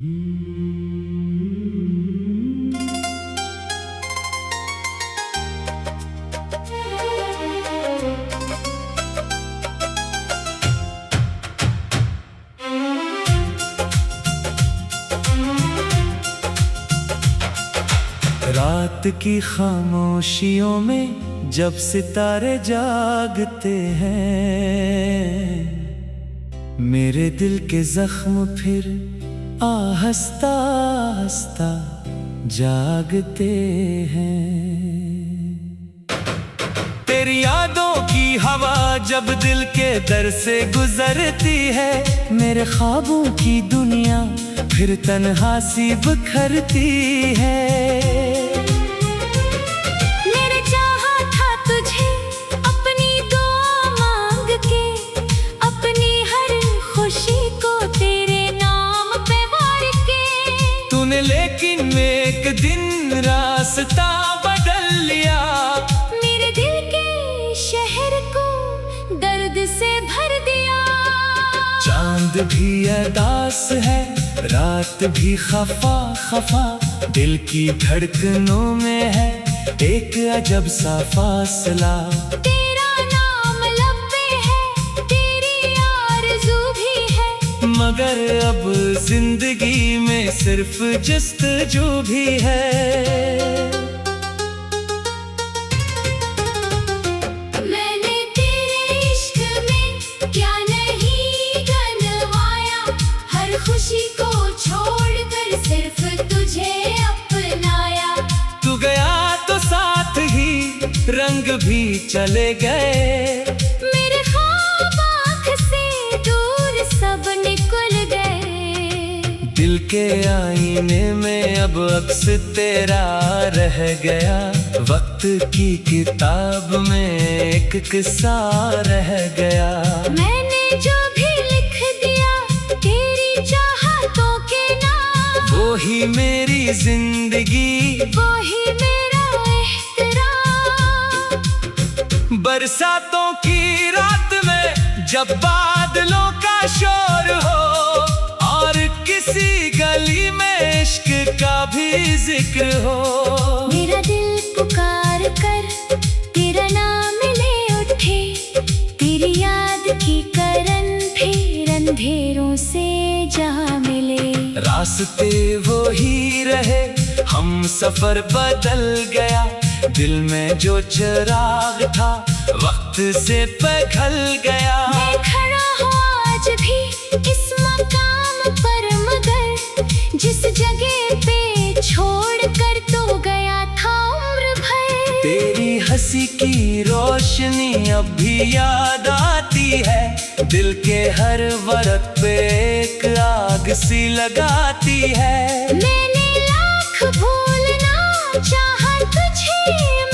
रात की खामोशियों में जब सितारे जागते हैं, मेरे दिल के जख्म फिर आहिस्ता आहिस्ता जागते हैं। तेरी यादों की हवा जब दिल के दर से गुजरती है, मेरे ख्वाबों की दुनिया फिर तन्हा सी बिखरती है। मेरे चाहा था तुझे अपनी दुआ मांग के, अपनी हर खुशी को तेरे नाम पे वार के। तूने लेकिन एक दिन रास्ता बदल लिया, मेरे दिल के शहर को दर्द से भर दिया। चांद भी अदास है, रात भी खफा खफा, दिल की धड़कनों में है एक अजब सा फासला। तेरा नाम लब पे है, तेरी आरज़ू भी है, मगर अब जिंदगी में सिर्फ जस्तजू भी है। मैंने तेरे इश्क में क्या नहीं गनवाया, हर खुशी को छोड़कर सिर्फ तुझे अपनाया। तू गया तो साथ ही रंग भी चले गए, मेरे ख्वाब आँख से दूर सब निकल गए। दिल के आईने में अब अक्स तेरा रह गया, वक्त की किताब में एक किस्सा रह गया। मैंने जो भी लिख दिया तेरी चाहतों के नाम, वो ही मेरी जिंदगी, वो ही मेरा एहतराम। बरसातों की रात में जब बादलों का शोर हो, और किसी गली में इश्क का भी जिक्र हो, मेरा दिल पुकार कर तेरा नाम ले उठे, तेरी याद की करन फिर अंधेरों से जा मिले। रास्ते वो ही रहे, हम सफर बदल गया, दिल में जो चिराग था वक्त से पिघल गया। मैं खड़ा हूँ आज भी इस मकाम पर, मगर जिस जगह पे छोड़ कर तो गया था उम्र भर। तेरी हंसी की रोशनी अब भी याद आती है, दिल के हर वर्क पे एक आग सी लगाती है। मैंने लाख भूलना चाहा तुझे,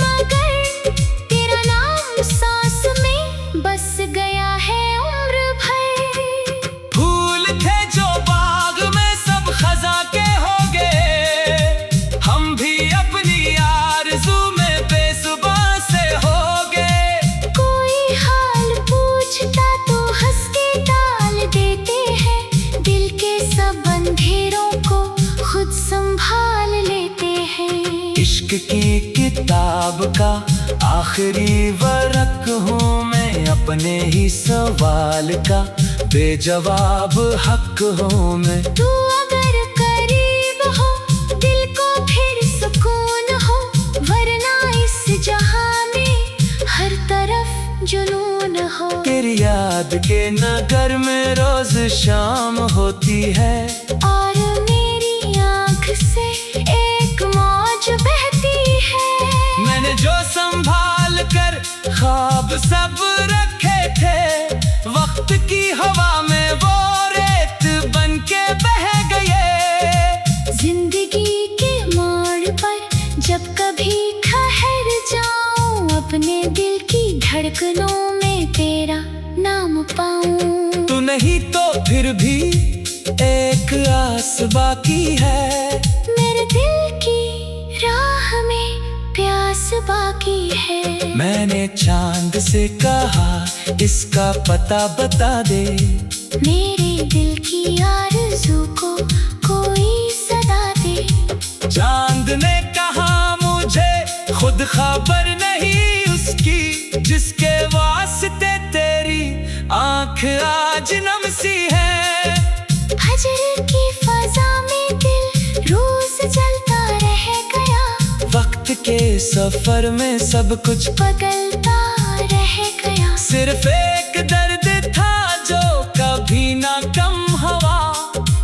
मगर तेरा नाम सांस में बस गया है उम्र भर। फूल थे जो बाग में सब खजा के हो गए, हम भी अपनी आरज़ू में बेज़ुबां से हो गए। कोई हाल पूछता तो हंस के टाल देते हैं, दिल के सब अंधेरों को खुद संभाल लेते हैं। इश्क की किताब का आखिरी वर्क हूँ मैं, अपने ही सवाल का बेजवाब हक हूँ मैं। तू अगर करीब हो दिल को फिर सुकून हो, वरना इस जहां में हर तरफ जुनून हो। तेरी याद के नगर में रोज शाम होती है, और मेरी आँख से एक मौज बहती है। मैंने जो संभाल कर ख्वाब सब रखे थे, वक्त की हवा में वो रेत बन के बह गए। जिंदगी के मोड़ पर जब कभी ठहर जाऊं, अपने दिल की धड़कनों में तेरा नाम पाऊं। तू नहीं तो फिर भी एक आस बाकी है, मेरे दिल की राह में प्यास बाकी है। मैंने चांद से कहा इसका पता बता दे, मेरे दिल की आरज़ू को कोई ने कहा मुझे खुद खबर नहीं उसकी, जिसके वास्ते तेरी आंख आज नम सी है। फजर की फजा में दिल रोज जलता रह गया, वक्त के सफर में सब कुछ बदलता रह गया। सिर्फ एक दर्द था जो कभी ना कम हुआ,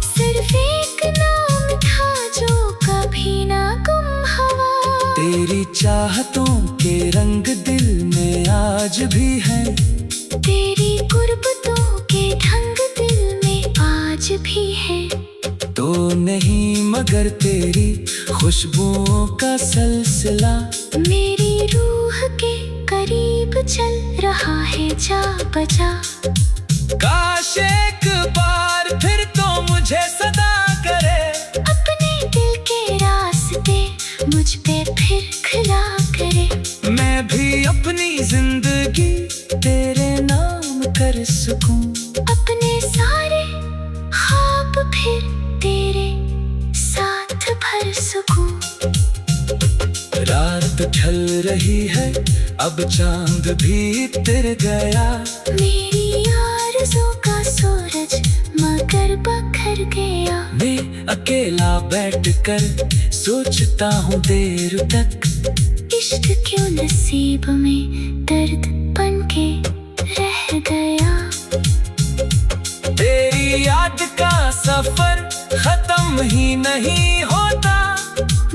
सिर्फ एक नाम था जो कभी ना गुम हुआ। तेरी चाहतों के रंग दिल में आज भी है, तेरी गुर्बतों के ढंग दिल में आज भी है। तो नहीं मगर तेरी खुशबुओं का सिलसिला मेरी रूह के करीब चल रहा है जा बजा। काश एक बार फिर तो मुझे सदा करे, अपने दिल के रास्ते मुझ पे फिर खिला करे। मैं भी अपनी जिंदगी तेरे नाम कर सकूं, अपने सारे ख्वाब फिर तेरे साथ भर सकूं। रात ढल रही है अब चांद भी तिर गया, मेरी आरज़ू का सूरज मगर बखर गया। मैं अकेला बैठकर सोचता हूँ देर तक, इश्क क्यों नसीब में दर्द बन के रह गया। तेरी याद का सफर खत्म ही नहीं होता,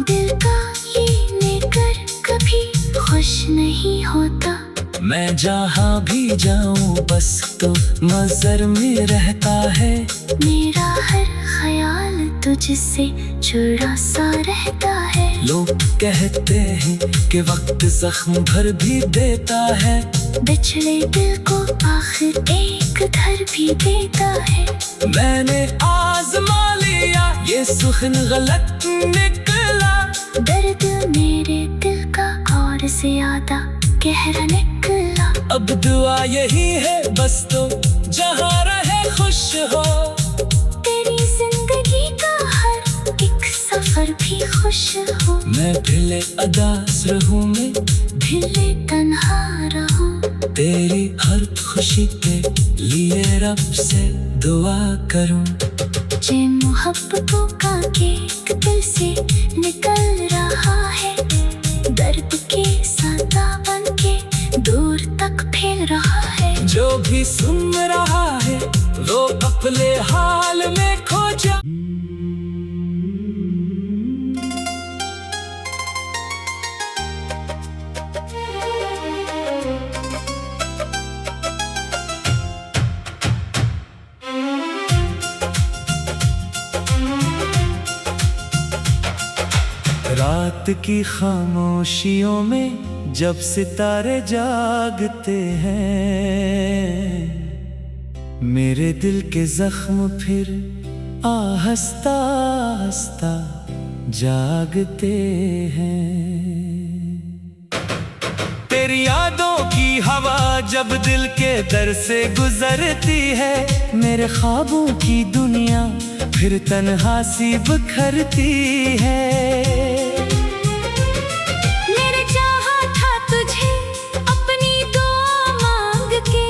दिल का ये लेकर कभी खुश नहीं होता। मैं जहाँ भी जाऊँ बस तो नजर में रहता है, मेरा हर ख्याल तुझसे जुड़ा सा रहता है। लोग कहते हैं कि वक्त जख्म भर भी देता है, बिछड़े दिल को आखिर एक घर भी देता है। मैंने आजमा लिया ये सुखन गलत निकला, दर्द मेरे दिल का और ज्यादा गहरा निकला। अब दुआ यही है बस तो जहाँ रहे खुश हो, तेरी जिंदगी का हर एक सफर भी खुश हो। मैं ढिले अदास रहूं, मैं ढिले तन्हा रहूं, तेरी हर खुशी के लिए रब से दुआ करूं। जे मोहब्बतों का केक दिल से निकल रहा है, दर्द के सादा बन के दूर तक फैल रहा है। जो भी सुन रहा है वो अपने हाल में खो जा। रात की खामोशियों में जब सितारे जागते हैं, मेरे दिल के जख्म फिर आहिस्ता आहिस्ता जागते हैं। तेरी यादों की हवा जब दिल के दर से गुजरती है, मेरे ख्वाबों की दुनिया फिर तन्हा सी बिखरती है। मेरे चाहा था तुझे अपनी दुआ मांग के,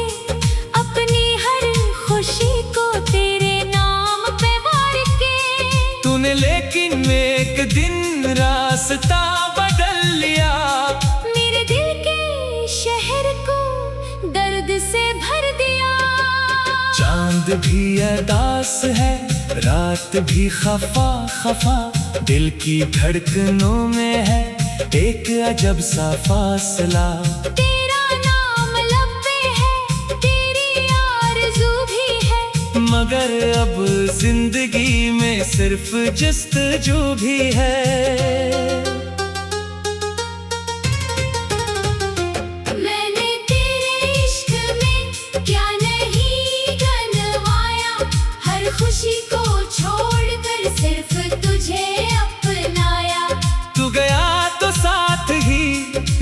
अपनी हर खुशी को तेरे नाम पे वार के। तूने लेकिन एक दिन रास्ता बदल लिया, मेरे दिल के शहर को दर्द से भर दिया। चांद भी अदास है रात भी खफा खफा, दिल की धड़कनों में है एक अजब सा फासला। तेरा नाम लब पे है, तेरी आरज़ू भी है, मगर अब जिंदगी में सिर्फ जस्तजू भी है। मैंने तेरे इश्क में क्या नहीं गनवाया, हर खुशी को छोड़कर सिर्फ तुझे अपनाया। तू गया तो साथ ही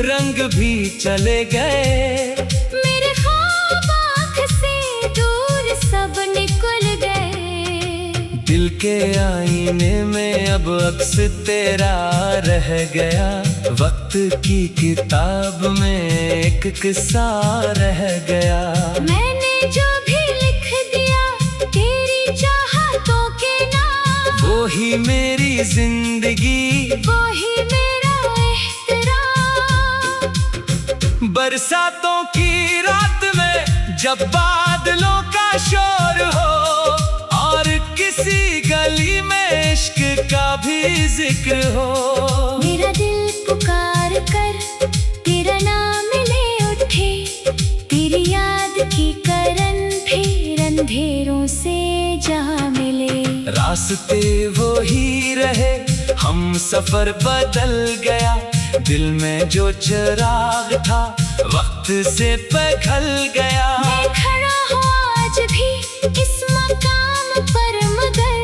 रंग भी चले गए, मेरे ख्वाब आँख से दूर सब निकल गए। दिल के आईने में अब अक्स तेरा रह गया। वक्त की किताब में एक किस्सा रह गया। मैंने जो भी लिख दिया तेरी चाहतों के नाम, वो ही मेरी जिंदगी, वो ही मेरा एहतराम। बरसातों की रात में जब बादलों का शोर हो और किसी गली में इश्क का भी जिक्र हो, मेरा दिल पुकार कर तेरा नाम ले उठे। तेरी याद की करन फिर अंधेरों से जा मिले। रास्ते वो ही रहे, हम सफर बदल गया। दिल में जो चिराग था वक्त से पिघल गया। मैं खड़ा हूँ आज भी इस मकाम पर, मगर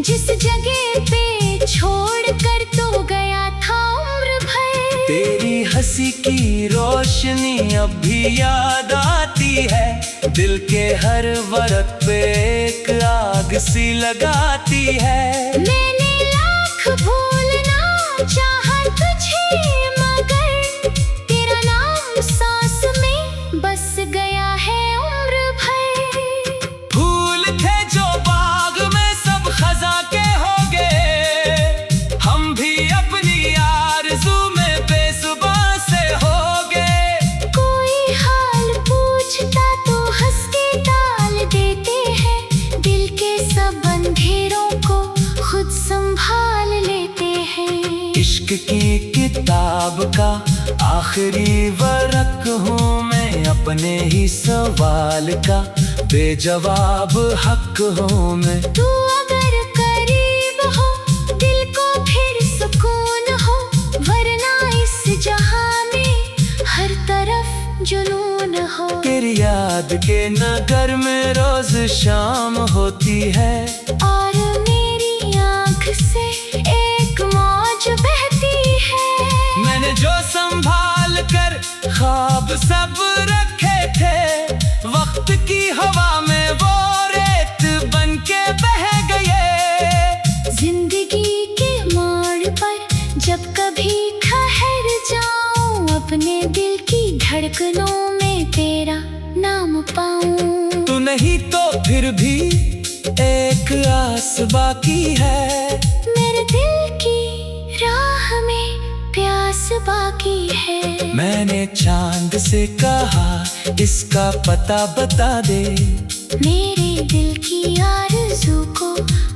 जिस जगह पे छोड़ कर तो गया था उम्र भर। तेरी हंसी की रोशनी अब भी याद आती है। दिल के हर वर्क पे एक आग सी लगाती है। मैंने लाख भूलना चाहा तुझे, मगर तेरा नाम सांस में बस गया है उम्र भर। फूल थे जो बाग में सब खजा के हो गए, हम भी अपनी आरज़ू में बेसुबाह से हो गए। कोई हाल पूछता तो हंस के टाल देते हैं। दिल के सब अंधेरों को खुद संभाल लेते हैं। इश्क की किताब का आखिरी वर्क हूँ मैं, अपने ही सवाल का बेजवाब हक हूँ मैं। तू अगर करीब हो दिल को फिर सुकून हो, वरना इस जहां में हर तरफ जुनून हो। तेरी याद के नगर में रोज शाम होती है, और मेरी आँख से एक मौज बहती है। मैंने जो संभाल कर ख्वाब सब रखे थे, वक्त की हवा में वो रेत बन के बह गए। जिंदगी के मोड़ पर जब कभी ठहर जाऊं, अपने दिल की धड़कनों में तेरा नाम पाऊं। तू नहीं तो फिर भी एक आस बाकी है, मेरे दिल की राह में प्यास बाकी है। मैंने चांद से कहा इसका पता बता दे, मेरे दिल की आरज़ू को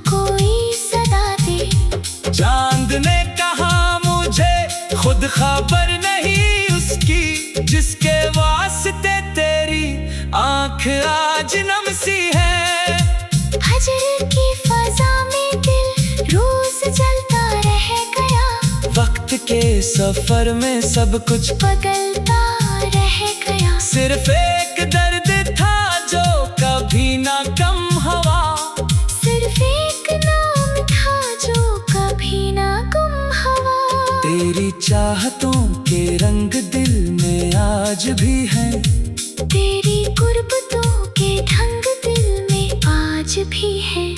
कोई सदा दे। चांद ने कहा मुझे खुद खबर नहीं उसकी, जिसके वास्ते तेरी आंख आज नम सी है। फजर की फजा में दिल रोज जलता रह गया, वक्त के सफर में सब कुछ बदलता रह गया। सिर्फ एक दर्द था जो कभी ना कम हवा, सिर्फ एक नाम था जो कभी ना गुम हवा। तेरी चाहतों के रंग दिल में आज भी हैं, तेरी गुर्बतों के ढंग दिल में आज भी है।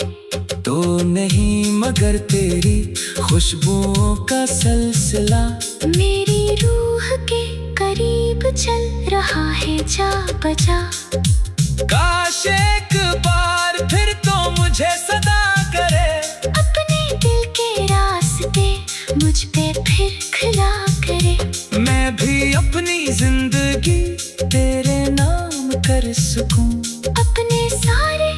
तो नहीं मगर तेरी खुशबुओं का सिलसिला मेरी रूह के करीब चल रहा है जा बजा। काश एक बार फिर तो मुझे सदा करे, अपने दिल के रास्ते मुझ पे फिर खिला करे। मैं भी अपनी जिंदगी तेरे नाम कर सकूं, अपने सारे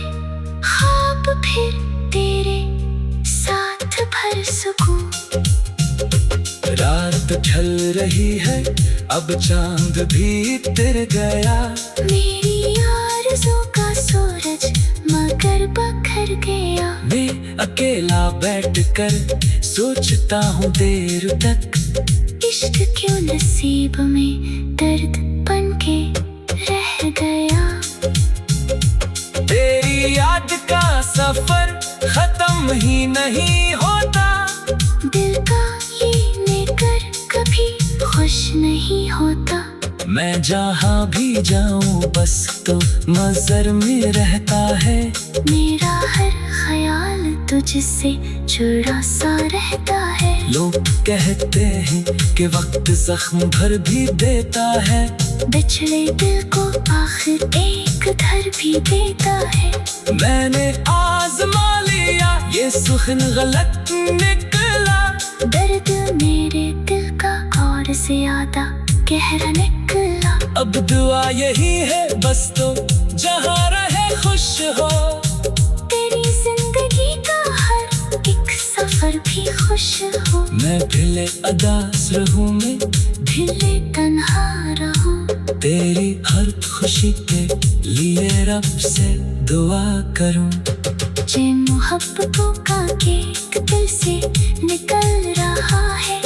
ख्वाब फिर तेरे साथ भर सकूं। रात ढल रही है अब चांद भी तिर गया, मेरी आरज़ू का सूरज मगर बखर गया। मैं अकेला बैठकर सोचता हूँ देर तक, इश्क क्यों नसीब में दर्द बन के रह गया। तेरी याद का सफर खत्म ही नहीं होता, दिल का ये लेकर कभी खुश नहीं होता। मैं जहाँ भी जाऊँ बस तो नजर में रहता है मेरा हर ख्याल तुझसे जुड़ा सा रहता है। लोग कहते हैं कि वक्त जख्म भर भी देता है, बिछड़े दिल को आखिर एक घर भी देता है। मैंने आजमा लिया ये सुखन गलत निकला, दर्द मेरे दिल का और ज्यादा गहरा निकला। अब दुआ यही है बस तो जहाँ रहे खुश हो, तेरी जिंदगी का हर एक सफर भी खुश हो। मैं ढिले अदास रहूं, मैं ढिले तन्हा रहूं, तेरी हर खुशी के लिए रब से दुआ करूं। जिन मोहब्बतों का केक दिल से निकल रहा है,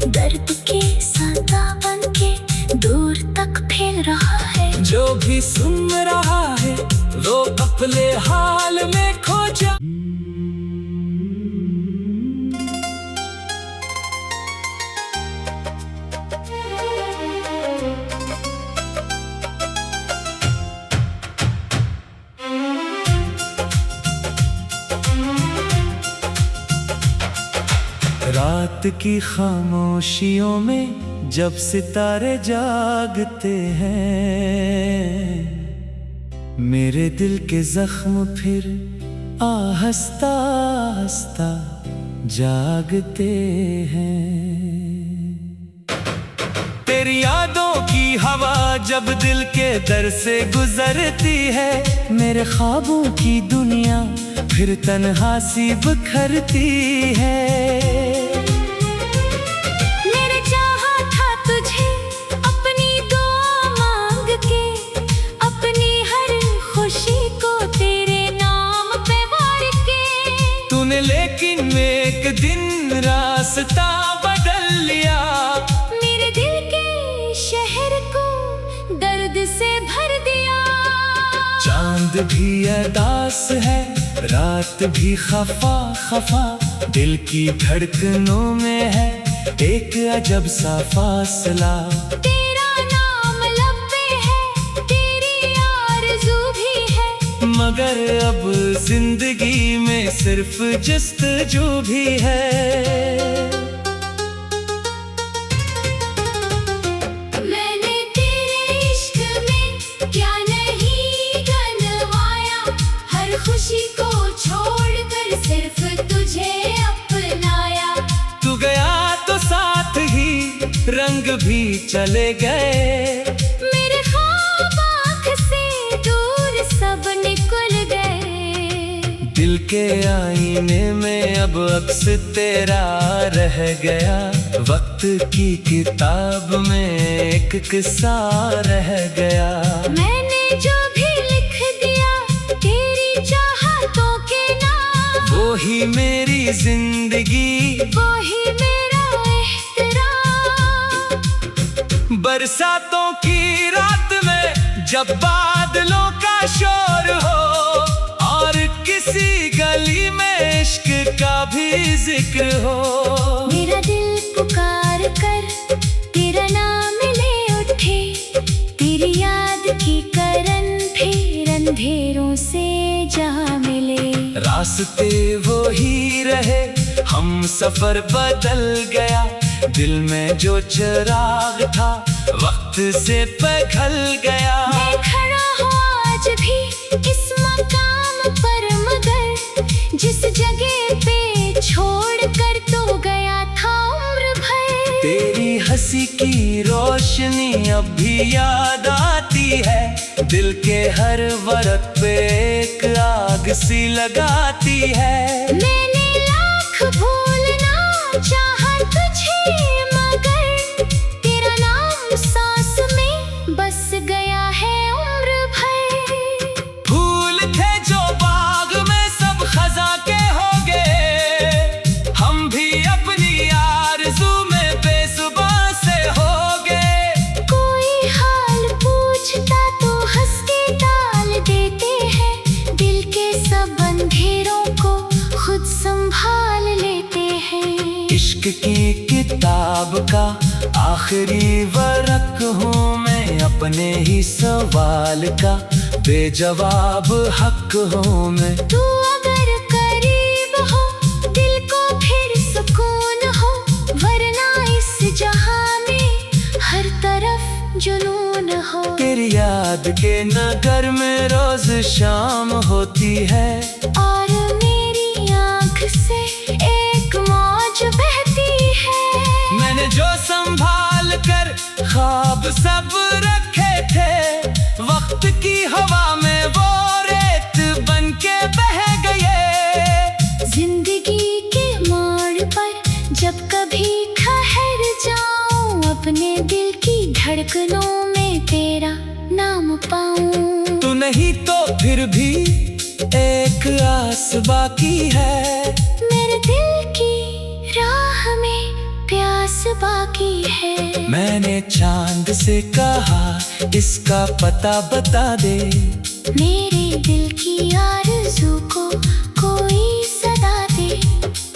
दर्द के सादा बन के दूर तक फैल रहा है। जो भी सुन रहा है वो अपने हाल में खो जा। रात की खामोशियों में जब सितारे जागते हैं, मेरे दिल के जख्म फिर आहिस्ता आहिस्ता जागते हैं। तेरी यादों की हवा जब दिल के दर से गुजरती है, मेरे ख्वाबों की दुनिया फिर तन्हा सी बिखरती है। मेरे चाहा था तुझे अपनी दुआ मांग के, अपनी हर खुशी को तेरे नाम पे वार के। तूने लेकिन एक दिन रास्ता बदल लिया, मेरे दिल के शहर को दर्द से भर दिया। चांद भी अदास है, रात भी खफा खफा, दिल की धड़कनों में है एक अजब सा फासला। तेरा नाम लब पे है, तेरी आरज़ू भी है, मगर अब जिंदगी में सिर्फ जस्तजू भी है। मैंने तेरे इश्क में क्या नहीं गनवाया, हर खुशी को छोड़कर सिर्फ तुझे अपनाया। तू गया तो साथ ही रंग भी चले गए, मेरे ख्वाब आँख से दूर सब निकल गए। दिल के आईने में अब अक्स तेरा रह गया, वक्त की किताब में एक किस्सा रह गया। मैंने जो भी लिख दिया तेरी चाहतों के नाम, वो ही मेरी जिंदगी, वो ही मेरा एहतराम। बरसातों की रात में जब बादलों का शोर हो, और किसी गली में इश्क का भी जिक्र हो, मेरा दिल पुकार कर तेरा नाम ले उठे, तेरी याद की करन फिर अंधेरों से जा मिले। रास्ते वो ही रहे, हम सफर बदल गया, दिल में जो चिराग था वक्त से पिघल गया। मैं खड़ा हूँ आज भी इस मकाम पर, मगर जिस जगह पे छोड़ कर तो गया था उम्र भर। तेरी हंसी की रोशनी अब भी याद आती है, दिल के हर वर्क पे एक आग सी लगाती है। मैंने लाख भूलना चाहा तुझे, मगर तेरा नाम सांस में बस गया है उम्र भर। फूल थे जो बाग में सब खजा के हो गए, हम भी अपनी आरज़ू में बेसुबाह से हो गए। कोई हाल पूछता तो हंस के टाल देते हैं, दिल के सब अंधेरों को खुद संभाल लेते हैं। इश्क की किताब का आखिरी वर्क हूँ मैं, अपने ही सवाल का बेजवाब हक हूँ मैं। तू अगर करीब के नगर में रोज शाम होती है, और मेरी आँख से एक मौज बहती है। मैंने जो संभाल कर ख्वाब सब रखे थे, वक्त की हवा में वो रेत बन के बह गए। जिंदगी के मोड़ पर जब कभी ठहर जाऊं, अपने दिल की धड़कनों में तेरा नाम पाऊं। तू नहीं तो फिर भी एक आस बाकी है, मेरे दिल की राह में प्यास बाकी है। मैंने चांद से कहा इसका पता बता दे, मेरे दिल की आरज़ू को कोई सदा दे।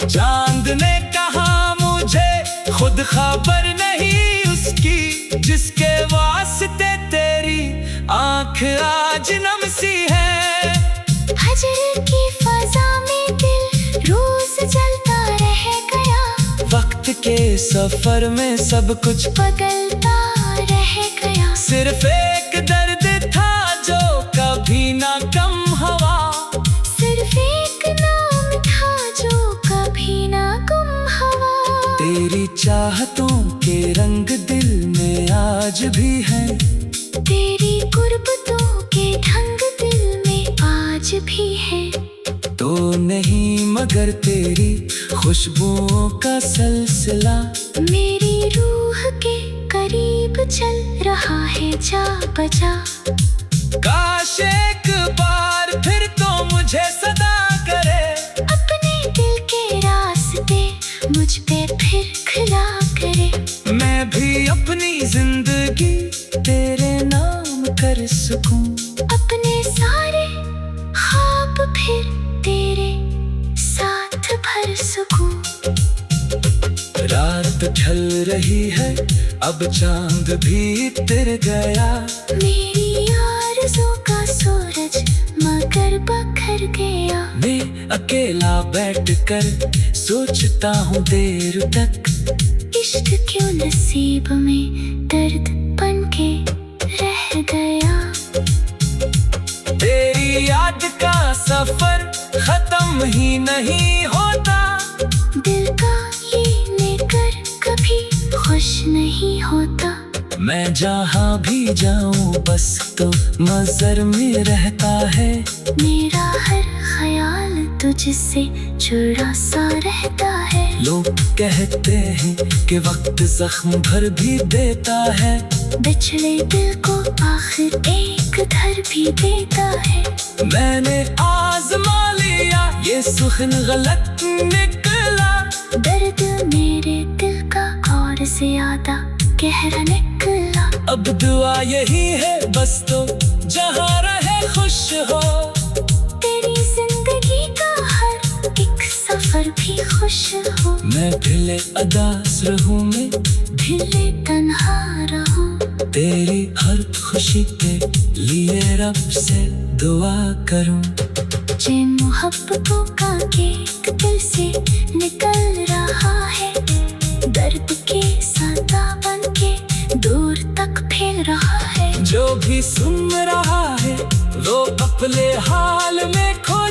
चांद ने कहा मुझे खुद खबर नहीं उसकी, जिसके वास्ते तेरी आंख आज नम सी है। हजर की फजा में दिल रोज जलता रह गया, वक्त के सफर में सब कुछ बदलता रह गया। सिर्फ एक दर्द था जो कभी ना कम हवा, सिर्फ एक नाम था जो कभी ना गुम हवा। तेरी चाहतों के रंग दिल में आज भी हैं, तेरी गुर्बतों के ढंग दिल में आज भी है। तो नहीं मगर तेरी खुशबुओं का सिलसिला मेरी रूह के करीब चल रहा है जा बजा। काश एक बार फिर तो मुझे सदा करे, अपने दिल के रास्ते मुझ पे फिर खिला करे। मैं भी अपनी जिंदगी तेरे नाम कर सकूं, अपने सारे ख्वाब फिर तेरे साथ भर सकूं। रात ढल रही है अब चांद भी तिर गया, मेरी आरज़ू का सूरज मगर बखर गया। मैं अकेला बैठकर सोचता हूँ देर तक, इश्क क्यों नसीब में दर्द बन के रह गया। तेरी याद का सफर खत्म ही नहीं होता, दिल का ये लेकर कभी खुश नहीं होता। मैं जहाँ भी जाऊँ बस तो नजर में रहता है, मेरा हर ख्याल तुझसे जुड़ा सा रहता है। लोग कहते हैं कि वक्त जख्म भर भी देता है, बिछड़े दिल को आखिर एक घर भी देता है। मैंने आजमा लिया ये सुखन गलत निकला, दर्द मेरे दिल का और ज्यादा गहरा निकला। अब दुआ यही है बस तो जहाँ रहे खुश हो, तेरी जिंदगी का हर एक सफर भी खुश हो। मैं भिले अदास रहूं, मैं भिले तन्हा रहूं, तेरी हर खुशी के लिए रब से दुआ करूं। जे मोहब्बतों का केक दिल से निकल रहा है, दर्द के सादा बन के दूर तक फैल रहा है। जो भी सुन रहा है वो अपने हाल में खो